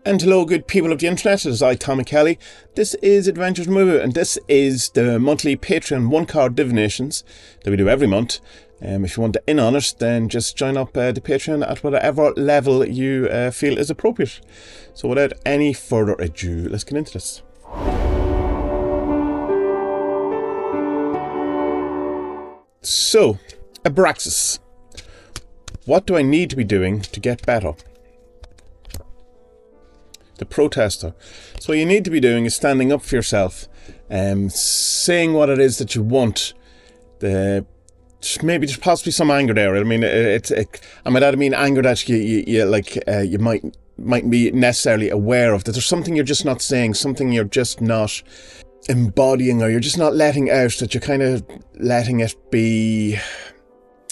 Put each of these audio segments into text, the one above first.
And hello, good people of the internet. It is I, Tommy Kelly. This is Adventures Movie, and this is the monthly Patreon one-card Divinations that we do every month. If you want to in on it, then just join up the Patreon at whatever level you feel is appropriate. So without any further ado, let's get into this. So, Abraxas. What do I need to be doing to get better? The protester. So what you need to be doing is standing up for yourself, saying what it is that you want. Maybe there's possibly some anger there. I mean, I don't mean anger that you might be necessarily aware of. That there's something you're just not saying, something you're just not embodying, or you're just not letting out. That you're kind of letting it be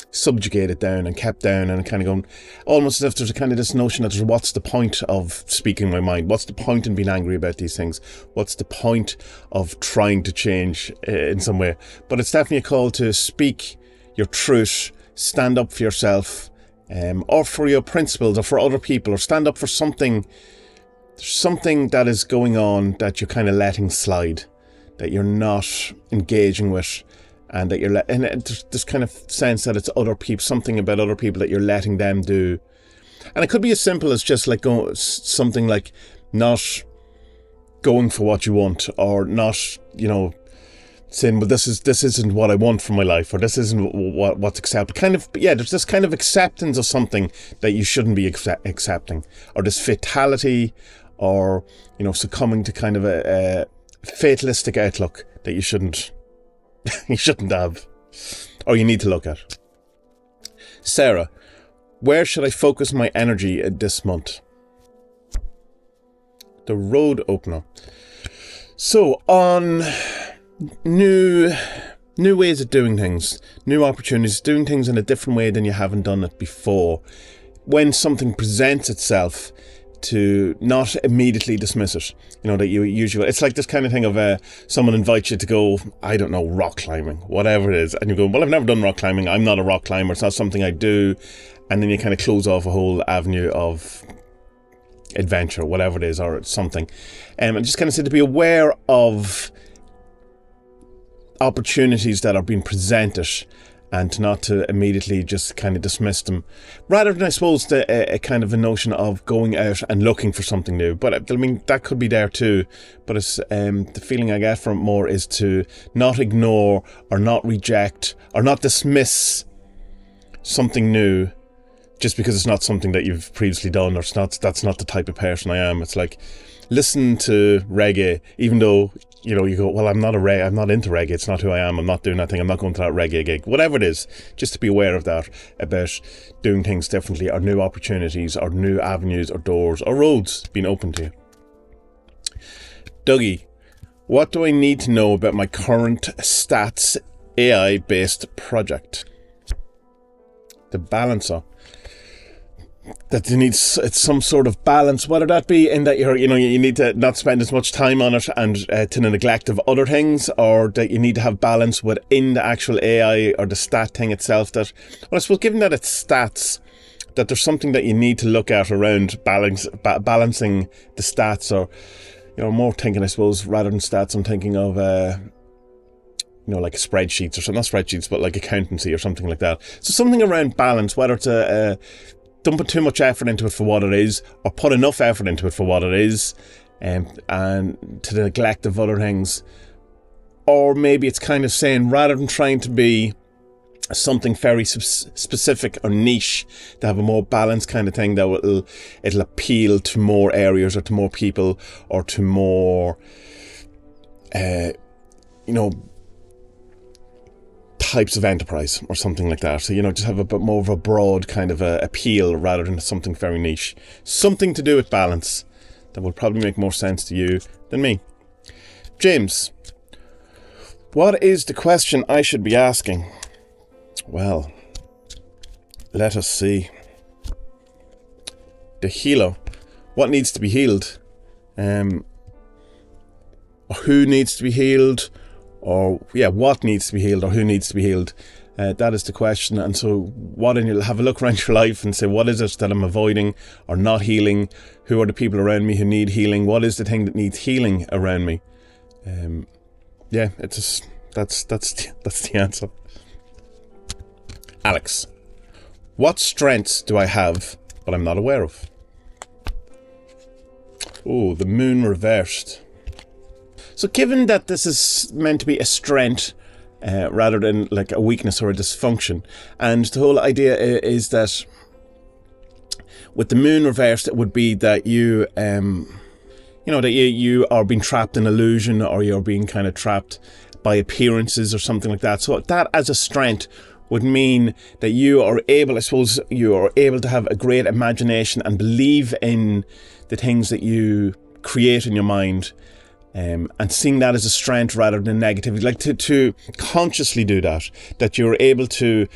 subjugated down and kept down, and kind of going almost as if there's a kind of this notion that what's the point of speaking my mind? What's the point in being angry about these things? What's the point of trying to change in some way? But it's definitely a call to speak your truth, stand up for yourself, or for your principles, or for other people, or stand up for something that is going on that you're kind of letting slide, that you're not engaging with. And that there's this kind of sense that it's other people, something about other people that you're letting them do. And it could be as simple as just like something like not going for what you want, or not, saying, well, this isn't what I want from my life, or this isn't what's acceptable. There's this kind of acceptance of something that you shouldn't be accepting, or this fatality, or, succumbing to kind of a fatalistic outlook that you shouldn't have, or you need to look at. Sarah, where should I focus my energy this month? The road opener. So on new ways of doing things, new opportunities, doing things in a different way than you haven't done it before. When something presents itself, to not immediately dismiss it. That you usually, it's like this kind of thing of someone invites you to go, I don't know, rock climbing, whatever it is, and you go, well, I've never done rock climbing, I'm not a rock climber, it's not something I do, and then you kind of close off a whole avenue of adventure, whatever it is, or something. And just kind of said to be aware of opportunities that are being presented, and not to immediately just kind of dismiss them, rather than, I suppose, a kind of a notion of going out and looking for something new. But I mean, that could be there too, but it's the feeling I get from it more is to not ignore, or not reject, or not dismiss something new just because it's not something that you've previously done, or that's not the type of person I am. It's like, listen to reggae, even though you go, well, I'm not into reggae, it's not who I am, I'm not doing that thing, I'm not going to that reggae gig, whatever it is. Just to be aware of that, about doing things differently, or new opportunities, or new avenues, or doors, or roads being open to you. Dougie, what do I need to know about my current stats AI based project? The balancer. That it's some sort of balance, whether that be in that you need to not spend as much time on it, and to the neglect of other things, or that you need to have balance within the actual AI or the stat thing itself. Well, I suppose, given that it's stats, that there's something that you need to look at around balancing the stats, or more thinking, I suppose, rather than stats, I'm thinking of like spreadsheets, or something, not spreadsheets, but like accountancy or something like that. So something around balance, whether it's don't put too much effort into it for what it is, or put enough effort into it for what it is, and to the neglect of other things. Or maybe it's kind of saying, rather than trying to be something very specific or niche, to have a more balanced kind of thing that it'll appeal to more areas, or to more people, or to more types of enterprise, or something like that. So, just have a bit more of a broad kind of appeal, rather than something very niche. Something to do with balance that will probably make more sense to you than me. James, what is the question I should be asking? Well, let us see. The healer. What needs to be healed? Or who needs to be healed? Or, what needs to be healed, or who needs to be healed? That is the question. And so you'll have a look around your life and say, what is it that I'm avoiding or not healing? Who are the people around me who need healing? What is the thing that needs healing around me? That's the answer. Alex, what strengths do I have but I'm not aware of? Oh, the moon reversed. So given that this is meant to be a strength rather than like a weakness or a dysfunction, and the whole idea is that with the moon reversed, it would be that you are being trapped in illusion, or you're being kind of trapped by appearances or something like that. So that as a strength would mean that you are able to have a great imagination and believe in the things that you create in your mind, and seeing that as a strength rather than negativity. Like to consciously do that you're able to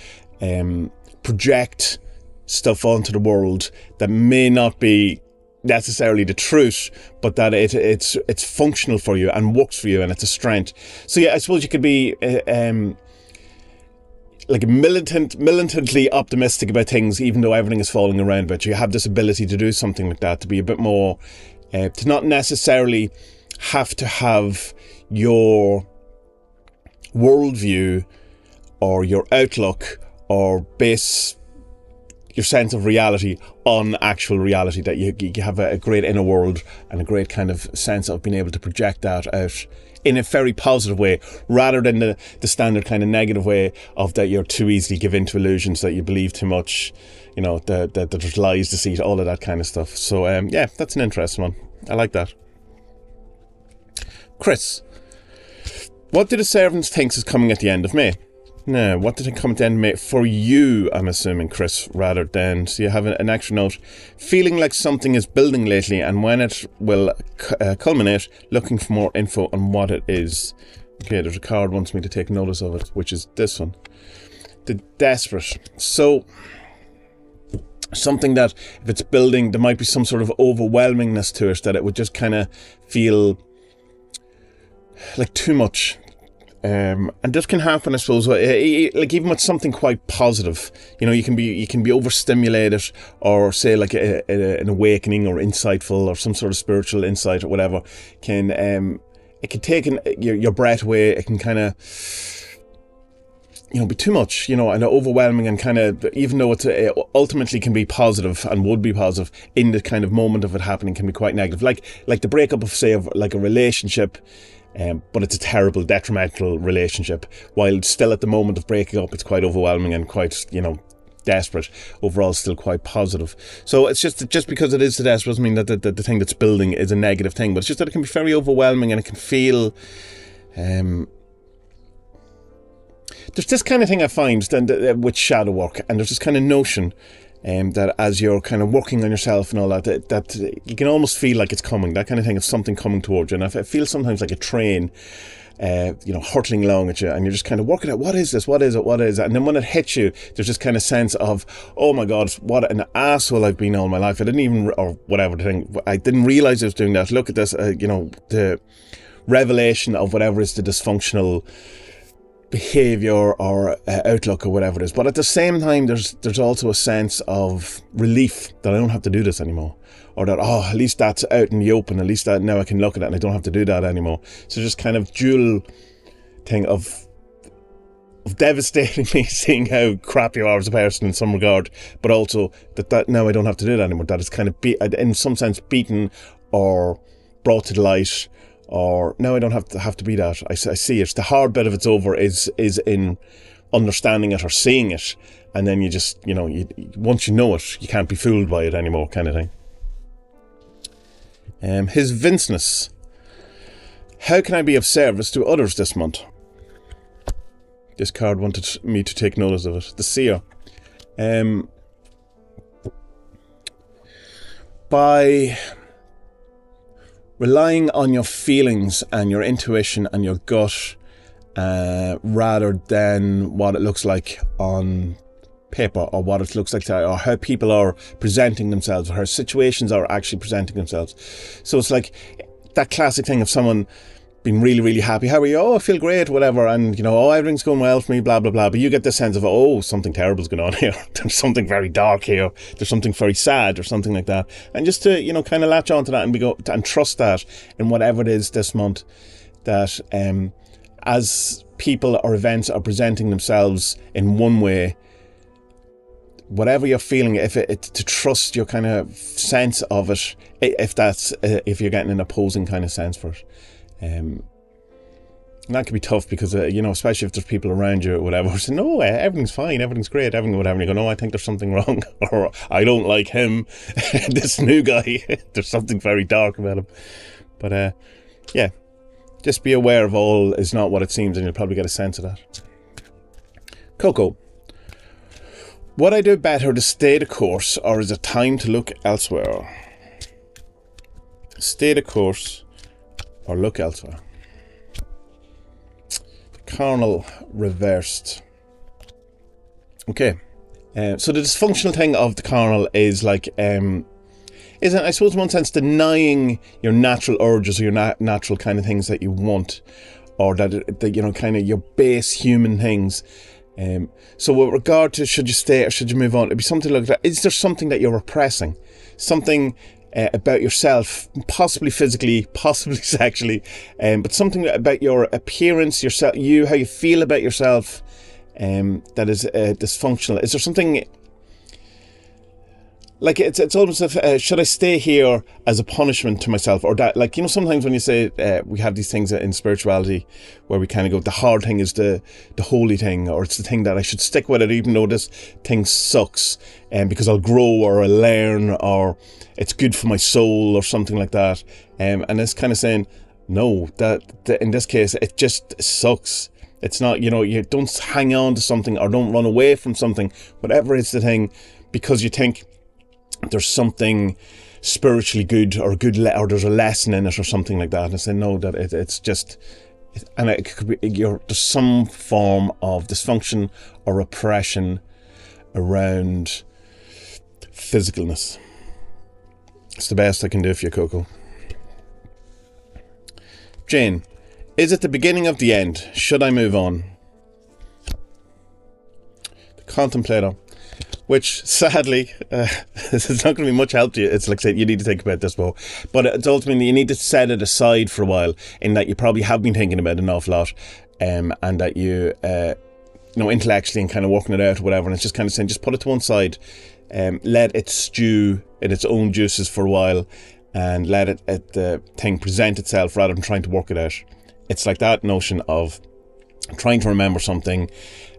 project stuff onto the world that may not be necessarily the truth, but that it's functional for you and works for you, and it's a strength. So yeah, I suppose you could be like militantly optimistic about things, even though everything is falling around. But you have this ability to do something like that, to be a bit more, to not necessarily have to have your worldview or your outlook or base your sense of reality on actual reality, that you have a great inner world and a great kind of sense of being able to project that out in a very positive way, rather than the standard kind of negative way of that you're too easily give in to illusions, that you believe too much, that there's lies, deceit, all of that kind of stuff. So that's an interesting one. I like that. Chris, what do the servants think is coming at the end of May? Now, what did it come at the end of May? For you, I'm assuming, Chris, rather than... So you have an extra note. Feeling like something is building lately, and when it will culminate, looking for more info on what it is. Okay, there's a card wants me to take notice of it, which is this one. The Desperate. So, something that, if it's building, there might be some sort of overwhelmingness to it, that it would just kind of feel like too much. And this can happen, I suppose, like even with something quite positive. You can be overstimulated, or say like an awakening or insightful or some sort of spiritual insight or whatever. It can take your breath away. It can kind of be too much, and overwhelming, and kind of, even though it ultimately can be positive and would be positive, in the kind of moment of it happening can be quite negative. Like the breakup of, say, of like a relationship. But it's a terrible, detrimental relationship. While still at the moment of breaking up, it's quite overwhelming and quite, desperate. Overall, still quite positive. So it's just because it is the desperate doesn't mean that the thing that's building is a negative thing. But it's just that it can be very overwhelming, and it can feel... there's this kind of thing I find with shadow work, and there's this kind of notion that as you're kind of working on yourself and all that you can almost feel like it's coming, that kind of thing of something coming towards you. And I feel sometimes like a train, hurtling along at you, and you're just kind of working out, what is this? What is it? What is it? And then when it hits you, there's this kind of sense of, oh my God, what an asshole I've been all my life. I didn't realize I was doing that. Look at this, the revelation of whatever is the dysfunctional behaviour or outlook or whatever it is. But at the same time, there's also a sense of relief that I don't have to do this anymore, or that at least that's out in the open, at least that now I can look at it and I don't have to do that anymore. So just kind of dual thing of devastatingly seeing how crap you are as a person in some regard, but also that now I don't have to do that anymore, that it's kind of in some sense beaten or brought to the light. Or now I don't have to be that. I see it. The hard bit of it's over is in understanding it or seeing it, and then you just once you know it, you can't be fooled by it anymore, kind of thing. His Vinceness. How can I be of service to others this month? This card wanted me to take notice of it. The Seer. By relying on your feelings and your intuition and your gut, rather than what it looks like on paper, or what it looks like, or how people are presenting themselves, or how situations are actually presenting themselves. So it's like that classic thing of someone been really, really happy. How are you? Oh, I feel great, whatever. And, you know, oh, everything's going well for me, blah, blah, blah. But you get the sense of, oh, something terrible's going on here. There's something very dark here. There's something very sad or something like that. And just to, you know, kind of latch onto that and trust that in whatever it is this month, that as people or events are presenting themselves in one way, whatever you're feeling, to trust your kind of sense of it, if you're getting an opposing kind of sense for it. And that can be tough because, you know, especially if there's people around you or whatever, saying, no, everything's fine, everything's great, everything, whatever. And you go, no, I think there's something wrong, or I don't like him, this new guy, there's something very dark about him. But, yeah, just be aware of all is not what it seems, and you'll probably get a sense of that. Coco. Would I do better to stay the course, or is it time to look elsewhere? Stay the course or look elsewhere. Carnal reversed. Okay. So the dysfunctional thing of the carnal is like, isn't, I suppose in one sense, denying your natural urges or your natural kind of things that you want, or that you know, kind of your base human things. So with regard to should you stay or should you move on, it'd be something like that. Is there something that you're repressing? Something about yourself, possibly physically, possibly sexually, but something about your appearance, yourself, how you feel about yourself, that is dysfunctional. Is there something like it's almost if should I stay here as a punishment to myself, or that, like, you know, sometimes when you say we have these things in spirituality where we kind of go, the hard thing is the holy thing, or it's the thing that I should stick with it even though this thing sucks, because I'll grow or I'll learn, or it's good for my soul or something like that. And it's kind of saying, no, that in this case it just sucks. It's not, you know, you don't hang on to something or don't run away from something, whatever is the thing, because you think there's something spiritually good or or there's a lesson in it or something like that. And I say, no, that it's just, and it could be, there's some form of dysfunction or repression around physicalness. It's the best I can do for you, Coco. Jane, is it the beginning of the end? Should I move on? The Contemplator, which sadly, it's not going to be much help to you. It's like saying you need to think about this more. But it's ultimately, you need to set it aside for a while, in that you probably have been thinking about it an awful lot, and that you know, intellectually and kind of working it out or whatever, and it's just kind of saying, just put it to one side, let it stew in its own juices for a while, and let the thing present itself rather than trying to work it out. It's like that notion of trying to remember something,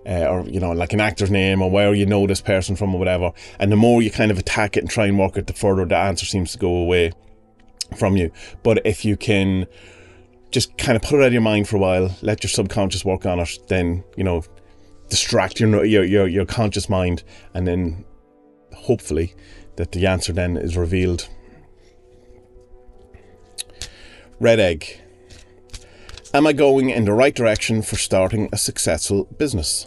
or, you know, like an actor's name, or where you know this person from or whatever, and the more you kind of attack it and try and work it, the further the answer seems to go away from you. But if you can just kind of put it out of your mind for a while, let your subconscious work on it, then, you know, distract your conscious mind, and then hopefully that the answer then is revealed. Red egg. Am I going in the right direction for starting a successful business?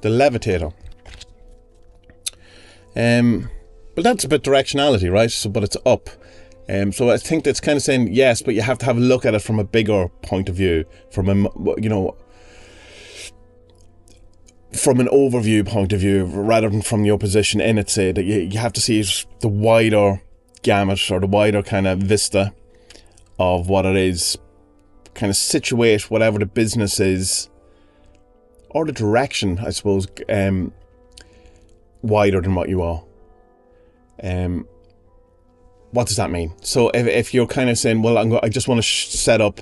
The Levitator. Well, that's a bit directionality, right? So, but it's up. So I think that's kind of saying yes, but you have to have a look at it from a bigger point of view, from a, you know, from an overview point of view, rather than from your position in it. Say that you have to see the wider gamut, or the wider kind of vista of what it is, kind of situate whatever the business is, or the direction, I suppose, wider than what you are. What does that mean? So if you're kind of saying, well, I just want to set up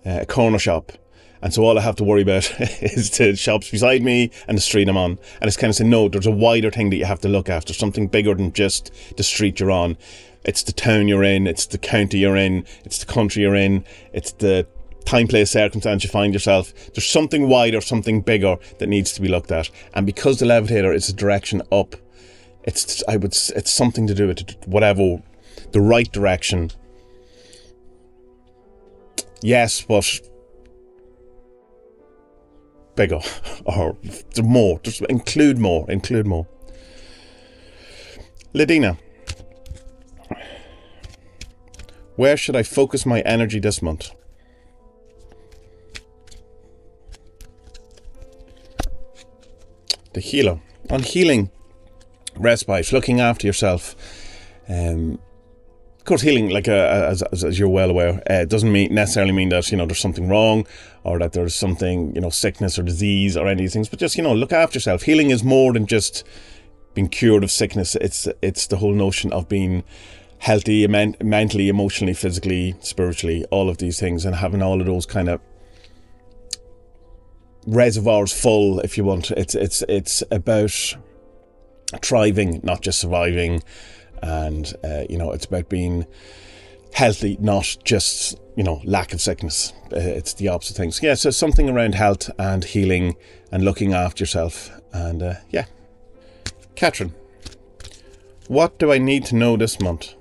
a corner shop, and so all I have to worry about is the shops beside me and the street I'm on, and it's kind of saying, no, there's a wider thing that you have to look after, something bigger than just the street you're on. It's the town you're in, it's the county you're in, it's the country you're in, it's the time, place, circumstance you find yourself. There's something wider, something bigger that needs to be looked at. And because the Levitator is a direction up, it's something to do with whatever, the right direction. Yes, but bigger, or more. Just include more. Ladina. Where should I focus my energy this month? The healer. On healing, respite, looking after yourself. Of course, healing, like as you're well aware, doesn't necessarily mean that there's something wrong, or that there's something sickness or disease or any of these things. But just look after yourself. Healing is more than just being cured of sickness. It's the whole notion of being healthy, mentally, emotionally, physically, spiritually, all of these things, and having all of those kind of reservoirs full, if you want. It's about thriving, not just surviving, and it's about being healthy, not just lack of sickness. It's the opposite things. Yeah, so something around health and healing and looking after yourself. And Catherine, what do I need to know this month?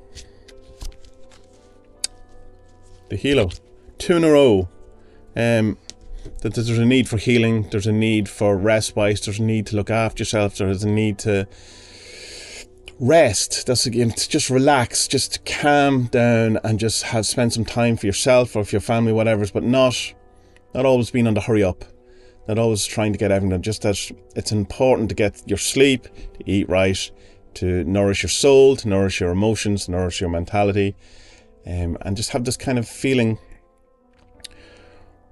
The healer, 2 in a row. That there's a need for healing, there's a need for respite, there's a need to look after yourself, there's a need to rest. That's again, to just relax, just calm down, and just spend some time for yourself or for your family, whatever. But not always being on the hurry up, not always trying to get everything done. Just that it's important to get your sleep, to eat right, to nourish your soul, to nourish your emotions, to nourish your mentality, and just have this kind of feeling.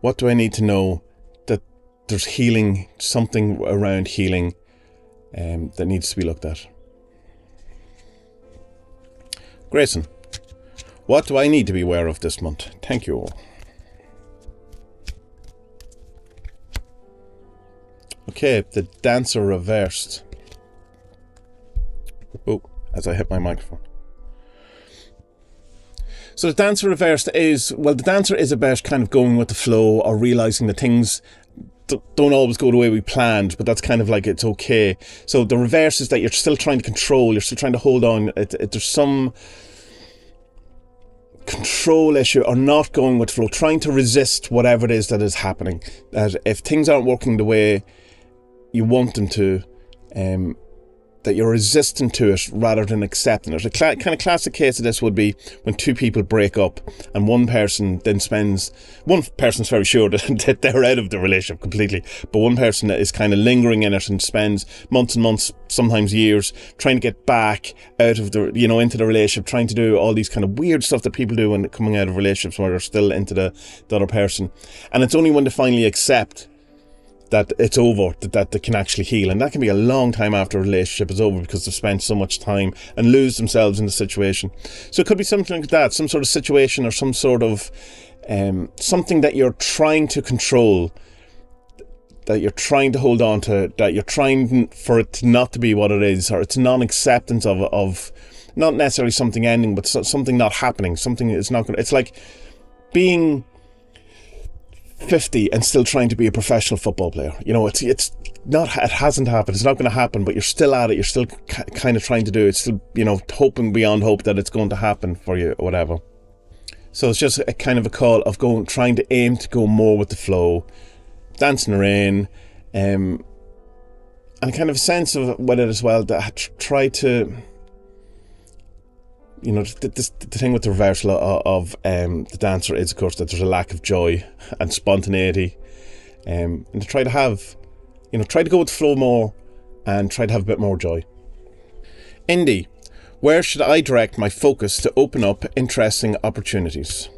What do I need to know? That there's healing, something around healing that needs to be looked at. Grayson, what do I need to be aware of this month? Thank you all. Okay, the dancer reversed. Oh, as I hit my microphone. So the dancer reversed the dancer is about kind of going with the flow, or realising that things don't always go the way we planned, but that's kind of like, it's okay. So the reverse is that you're still trying to control, you're still trying to hold on. There's some control issue, or not going with flow, trying to resist whatever it is that is happening. That if things aren't working the way you want them to, that you're resistant to it rather than accepting it. A kind of classic case of this would be when two people break up, and one person's very sure that they're out of the relationship completely, but one person is kind of lingering in it and spends months and months, sometimes years, trying to get back out of the, into the relationship, trying to do all these kind of weird stuff that people do when coming out of relationships where they're still into the other person. And it's only when they finally accept that it's over, that they can actually heal. And that can be a long time after a relationship is over, because they've spent so much time and lose themselves in the situation. So it could be something like that, some sort of situation, or some sort of something that you're trying to control, that you're trying to hold on to, that you're trying for it not to be what it is, or it's non-acceptance of not necessarily something ending, but something not happening, something is not going to, it's like being 50 and still trying to be a professional football player. It's not, it hasn't happened, it's not going to happen, but you're still at it, you're still kind of trying to do it, still, hoping beyond hope that it's going to happen for you, or whatever. So it's just a kind of a call of trying to aim to go more with the flow, dancing around, and kind of a sense of with it as well, that try to, the thing with the reversal of the dancer is, of course, that there's a lack of joy and spontaneity, and to try to have, try to go with the flow more, and try to have a bit more joy. Indy, where should I direct my focus to open up interesting opportunities?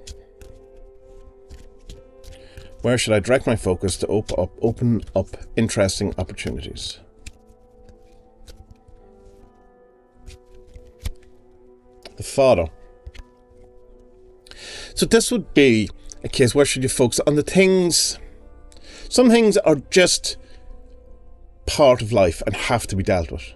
Where should I direct my focus to open up interesting opportunities? The father. So this would be a case, where should you focus on the things? Some things are just part of life and have to be dealt with,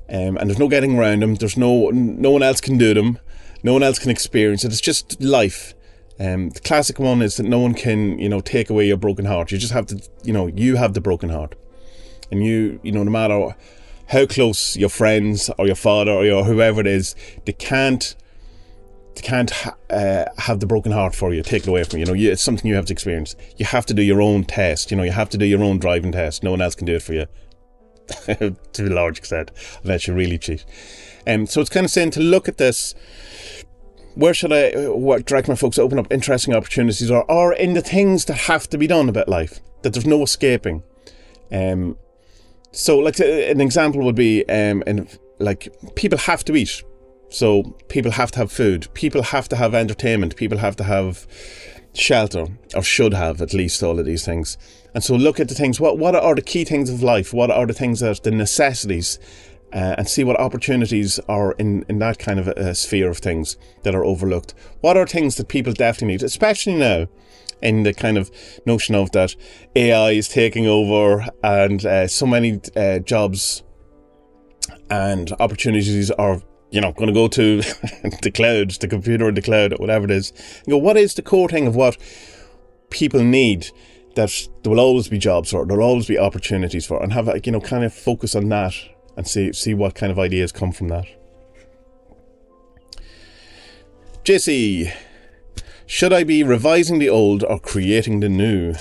and there's no getting around them. There's no one else can do them, no one else can experience it. It's just life. The classic one is that no one can take away your broken heart. You just have to, you have the broken heart, and no matter how close your friends or your father or your whoever it is, they can't have the broken heart for you, take it away from you. It's something you have to experience. You have to do your own test. You have to do your own driving test. No one else can do it for you, to a large extent, unless you really cheat. So it's kind of saying to look at this where should I direct my focus to open up interesting opportunities, or in the things that have to be done about life, that there's no escaping. So like an example would be, like people have to eat. So people have to have food. People have to have entertainment. People have to have shelter, or should have at least all of these things. And so look at the things, what are the key things of life? What are the things that are the necessities? And see what opportunities are in that kind of a sphere of things that are overlooked. What are things that people definitely need, especially now in the kind of notion of that AI is taking over, and so many jobs and opportunities are, going to go to the cloud, the computer, the cloud, whatever it is. What is the core thing of what people need that there will always be jobs for, there will always be opportunities for, and have kind of focus on that and see what kind of ideas come from that. JC, should I be revising the old or creating the new?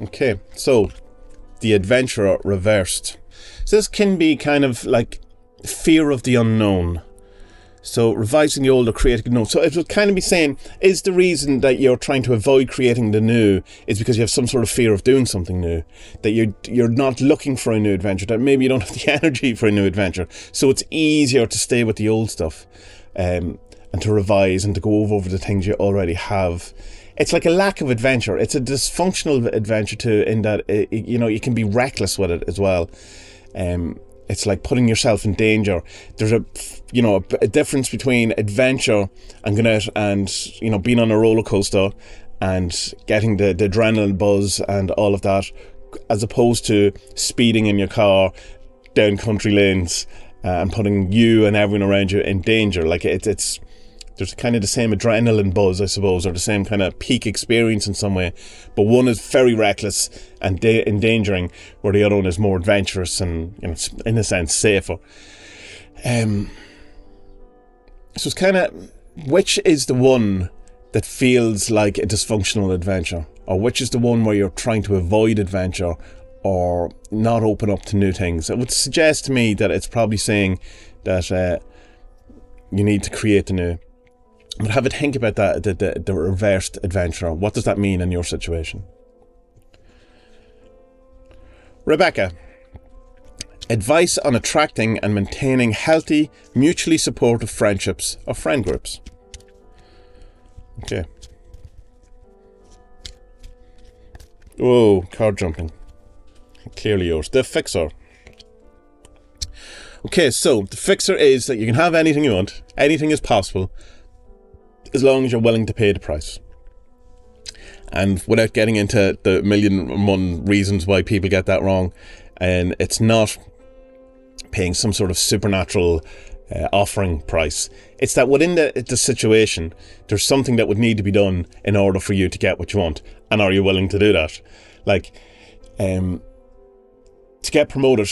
Okay, so the adventurer reversed. So this can be kind of like fear of the unknown. So revising the old or creating the new. So it would kind of be saying, is the reason that you're trying to avoid creating the new is because you have some sort of fear of doing something new, that you're not looking for a new adventure, that maybe you don't have the energy for a new adventure. So it's easier to stay with the old stuff, and to revise and to go over the things you already have. It's like a lack of adventure. It's a dysfunctional adventure too, in that you can be reckless with it as well. It's like putting yourself in danger. There's a difference between adventure and going out and being on a roller coaster and getting the adrenaline buzz and all of that, as opposed to speeding in your car down country lanes and putting you and everyone around you in danger. Like it's there's kind of the same adrenaline buzz, I suppose, or the same kind of peak experience in some way, but one is very reckless and endangering, where the other one is more adventurous and, in a sense, safer. So it's kind of, which is the one that feels like a dysfunctional adventure, or which is the one where you're trying to avoid adventure or not open up to new things? It would suggest to me that it's probably saying that you need to create the new. But have a think about that, the reversed adventurer. What does that mean in your situation? Rebecca, advice on attracting and maintaining healthy, mutually supportive friendships or friend groups. Okay. Whoa, card jumping. Clearly yours. The fixer. Okay, so the fixer is that you can have anything you want. Anything is possible, as long as you're willing to pay the price. And without getting into the million and one reasons why people get that wrong, and it's not paying some sort of supernatural offering price. It's that within the situation, there's something that would need to be done in order for you to get what you want. And are you willing to do that? Like, to get promoted,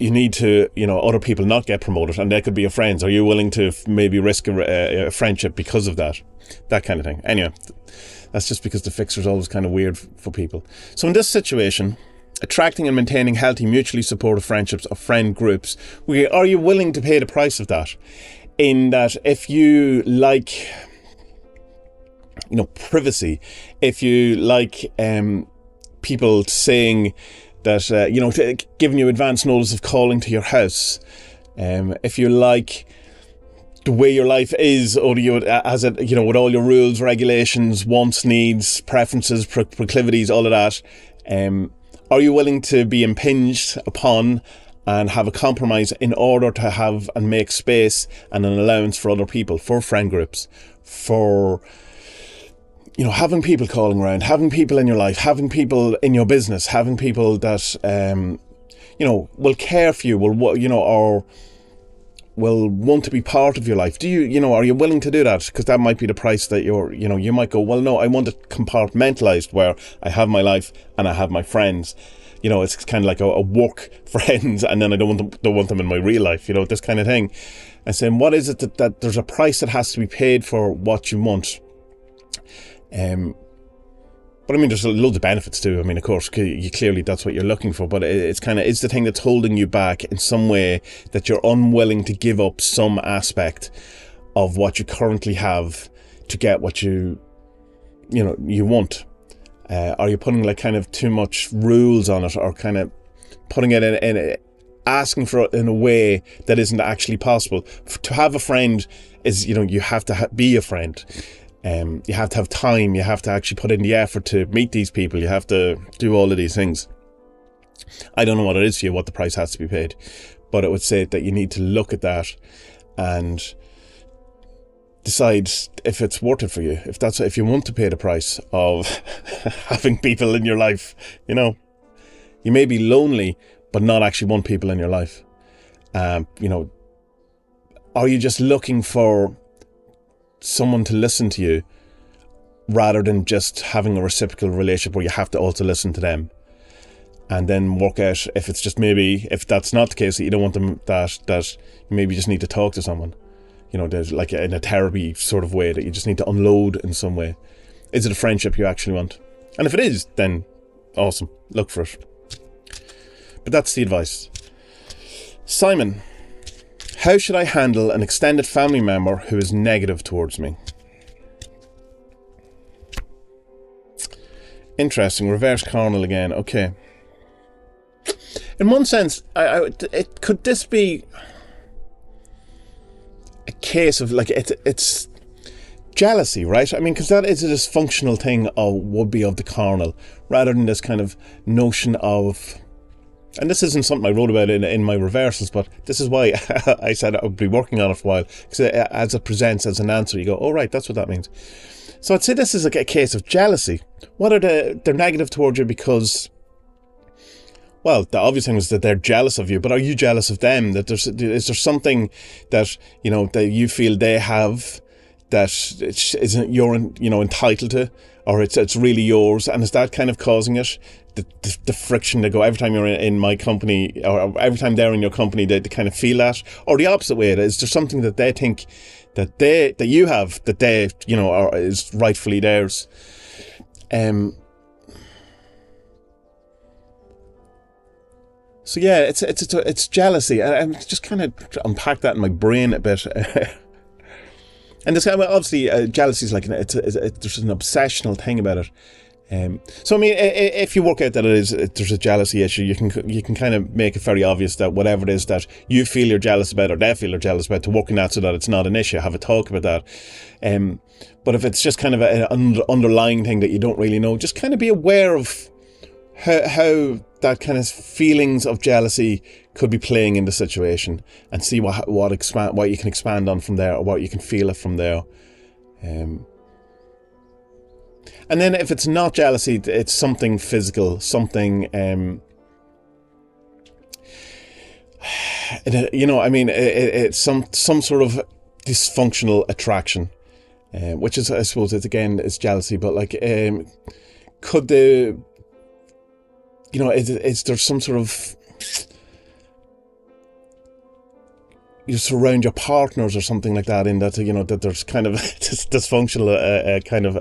you need to, other people not get promoted, and they could be your friends. Are you willing to maybe risk a friendship because of that? That kind of thing. Anyway, that's just because the fixer's always kind of weird for people. So in this situation, attracting and maintaining healthy, mutually supportive friendships or friend groups, are you willing to pay the price of that? In that, if you like, privacy, if you like people saying that, giving you advance notice of calling to your house, if you like the way your life is, or with all your rules, regulations, wants, needs, preferences, proclivities, all of that, are you willing to be impinged upon and have a compromise in order to have and make space and an allowance for other people, for friend groups, for having people calling around, having people in your life, having people in your business, having people that will care for you, or will want to be part of your life? Do you, are you willing to do that? Because that might be the price that you might go, well, no, I want it compartmentalized, where I have my life and I have my friends. It's kind of like a work friends, and then I don't want them in my real life, this kind of thing. And saying, what is it that there's a price that has to be paid for what you want? But I mean, there's loads of benefits too. I mean, of course, you clearly that's what you're looking for. But it's the thing that's holding you back in some way, that you're unwilling to give up some aspect of what you currently have to get what you want. Are you putting like kind of too much rules on it, or kind of putting it in asking for it in a way that isn't actually possible? To have a friend is, you have to be a friend. You have to have time. You have to actually put in the effort to meet these people. You have to do all of these things. I don't know what it is for you, what the price has to be paid, but I would say that you need to look at that and decide if it's worth it for you. If you want to pay the price of having people in your life, you may be lonely, but not actually want people in your life. Are you just looking for someone to listen to you rather than just having a reciprocal relationship where you have to also listen to them, and then work out if it's just maybe, if that's not the case, that you don't want them, that you maybe just need to talk to someone, there's like in a therapy sort of way, that you just need to unload in some way. Is it a friendship you actually want? And if it is, then awesome, look for it. But that's the advice. Simon: how should I handle an extended family member who is negative towards me? Interesting. Reverse carnal again. Okay. In one sense, could this be a case of like it's jealousy, right? I mean, because that is a dysfunctional thing would be of the carnal, rather than this kind of notion of. And this isn't something I wrote about in my reversals, but this is why I said I would be working on it for a while, because as it presents as an answer, you go, oh, right, that's what that means. So I'd say this is like a case of jealousy. They're negative towards you because, well, the obvious thing is that they're jealous of you, but are you jealous of them? Is there something that, that you feel they have that isn't you're entitled to, or it's really yours, and is that kind of causing it? The friction to go every time you're in my company, or every time they're in your company, they kind of feel that, or the opposite way. Is there something that they think that you have that they is rightfully theirs? So yeah, it's jealousy. I'm just kind of unpack that in my brain a bit. And this obviously jealousy is like there's an obsessional thing about it. So I mean, if you work out that there's a jealousy issue, you can kind of make it very obvious that whatever it is that you feel you're jealous about, or they feel you're jealous about, to work on that so that it's not an issue. Have a talk about that. But if it's just kind of an underlying thing that you don't really know, just kind of be aware of how that kind of feelings of jealousy could be playing in the situation, and see what you can expand on from there, or what you can feel it from there. And then if it's not jealousy, it's something physical, something, it's some sort of dysfunctional attraction, which is, I suppose, it's jealousy. But like, could is there some sort of, you surround your partners or something like that, in that, that there's kind of this dysfunctional kind of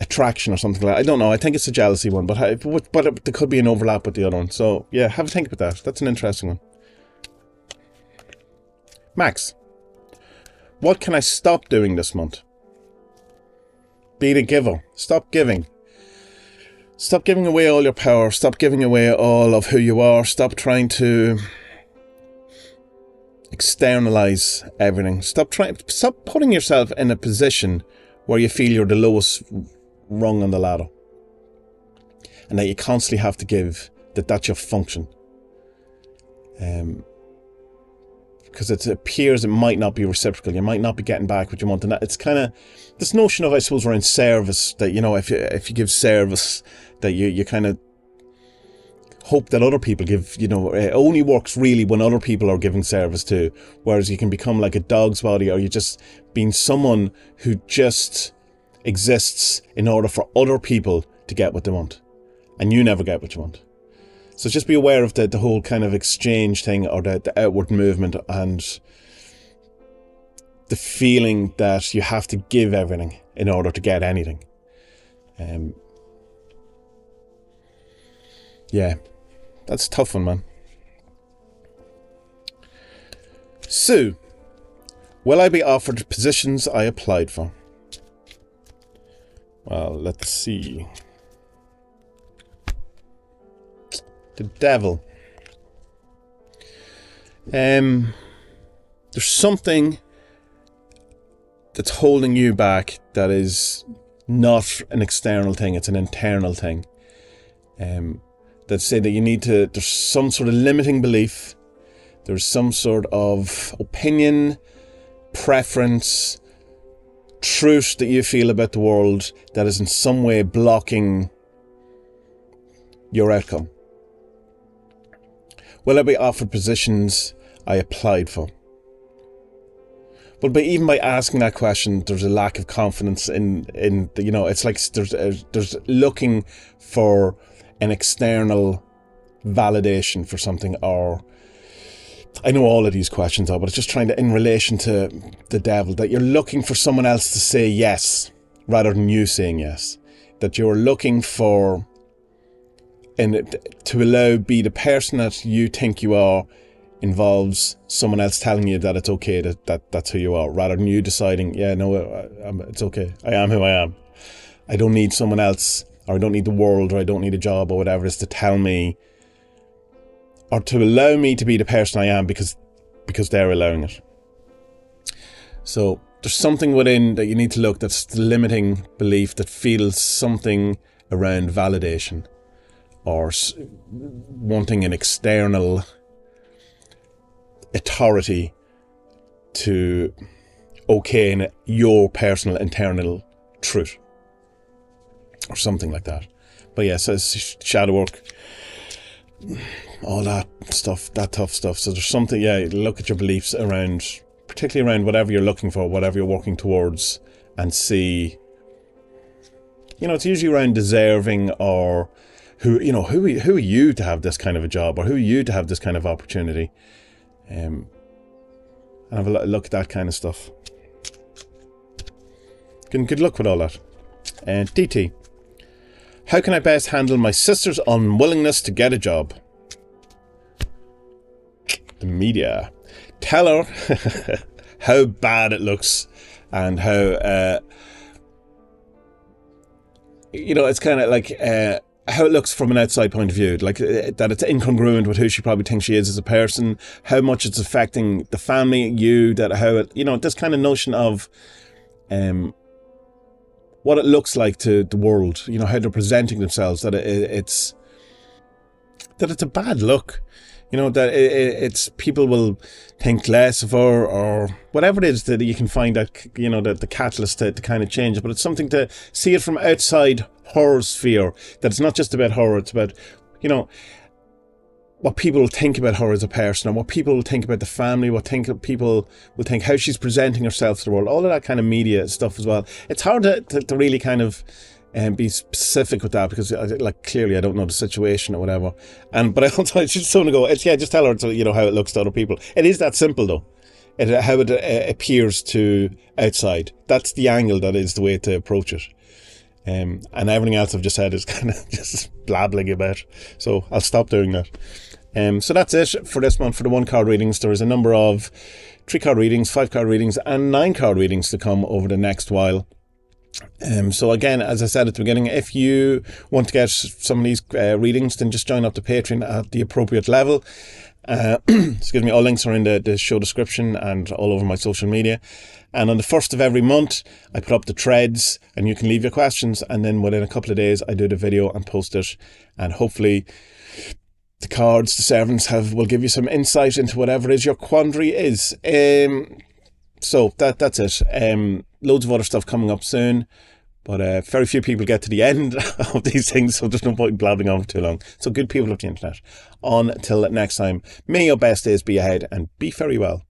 attraction or something like that. I don't know. I think it's a jealousy one, but there could be an overlap with the other one. So yeah, have a think about that. That's an interesting one. Max: what can I stop doing this month? Be the giver. Stop giving. Stop giving away all your power. Stop giving away all of who you are. Stop trying to externalize everything. Stop putting yourself in a position where you feel you're the lowest rung on the ladder, and that you constantly have to give, that's your function. Because it appears it might not be reciprocal. You might not be getting back what you want, and that it's kind of this notion of, I suppose, around service, that if you give service, that you kind of hope that other people give. It only works really when other people are giving service too. Whereas you can become like a dog's body, or you just being someone who just exists in order for other people to get what they want, and you never get what you want. So just be aware of the whole kind of exchange thing, or the outward movement, and the feeling that you have to give everything in order to get anything. Yeah, that's a tough one, man. Sue, will I be offered positions I applied for? Well, let's see. The devil. There's something that's holding you back that is not an external thing, it's an internal thing. That say that you need to, there's some sort of limiting belief, there's some sort of opinion, preference, truth that you feel about the world that is in some way blocking your outcome. Will I be offered positions I applied for? But even by asking that question, there's a lack of confidence in the, you know, it's like there's looking for an external validation for something. Or I know all of these questions are, but it's just trying to, in relation to the devil, that you're looking for someone else to say yes rather than you saying yes. That you're looking for, and to be the person that you think you are involves someone else telling you that it's okay, that's who you are, rather than you deciding, yeah, no, it's okay, I am who I am. I don't need someone else, or I don't need the world, or I don't need a job, or whatever it is to tell me, or to allow me to be the person I am because they're allowing it. So there's something within that you need to look, that's the limiting belief that feels something around validation, or wanting an external authority to okay your personal internal truth, or something like that. But yeah, so it's shadow work, all that stuff, that tough stuff. So there's something, yeah, look at your beliefs around, particularly around whatever you're looking for, whatever you're working towards, and see, you know, it's usually around deserving, or who are you to have this kind of a job, or who are you to have this kind of opportunity. And have a look at that kind of stuff. Good luck with all that. And DT, how can I best handle my sister's unwillingness to get a job? The media. Tell her how bad it looks, and how it's kind of like how it looks from an outside point of view, like that it's incongruent with who she probably thinks she is as a person, how much it's affecting the family, you, that how it, this kind of notion of what it looks like to the world, how they're presenting themselves, that it's a bad look, that it's people will think less of her, or whatever it is that you can find that, the catalyst to kind of change it. But it's something to see it from outside her sphere, that it's not just about her, it's about, what people will think about her as a person, or what people will think about the family, people will think how she's presenting herself to the world, all of that kind of media stuff as well. It's hard to really kind of be specific with that, because clearly I don't know the situation or whatever. But I just want to go, just tell her to, how it looks to other people. It is that simple though. How it appears to outside. That's the angle, that is the way to approach it. And everything else I've just said is kind of just blabbling about. So I'll stop doing that. So that's it for this month for the 1-card readings. There is a number of 3-card readings, 5-card readings, and 9-card readings to come over the next while. So again, as I said at the beginning, if you want to get some of these readings, then just join up to Patreon at the appropriate level. Excuse me, all links are in the show description and all over my social media. And on the 1st of every month, I put up the threads, and you can leave your questions, and then within a couple of days I do the video and post it, and hopefully the cards, the servants will give you some insight into whatever it is your quandary is. So that's it. Loads of other stuff coming up soon, but very few people get to the end of these things, so there's no point in blabbing on for too long. So good people of the internet. Until next time, may your best days be ahead, and be very well.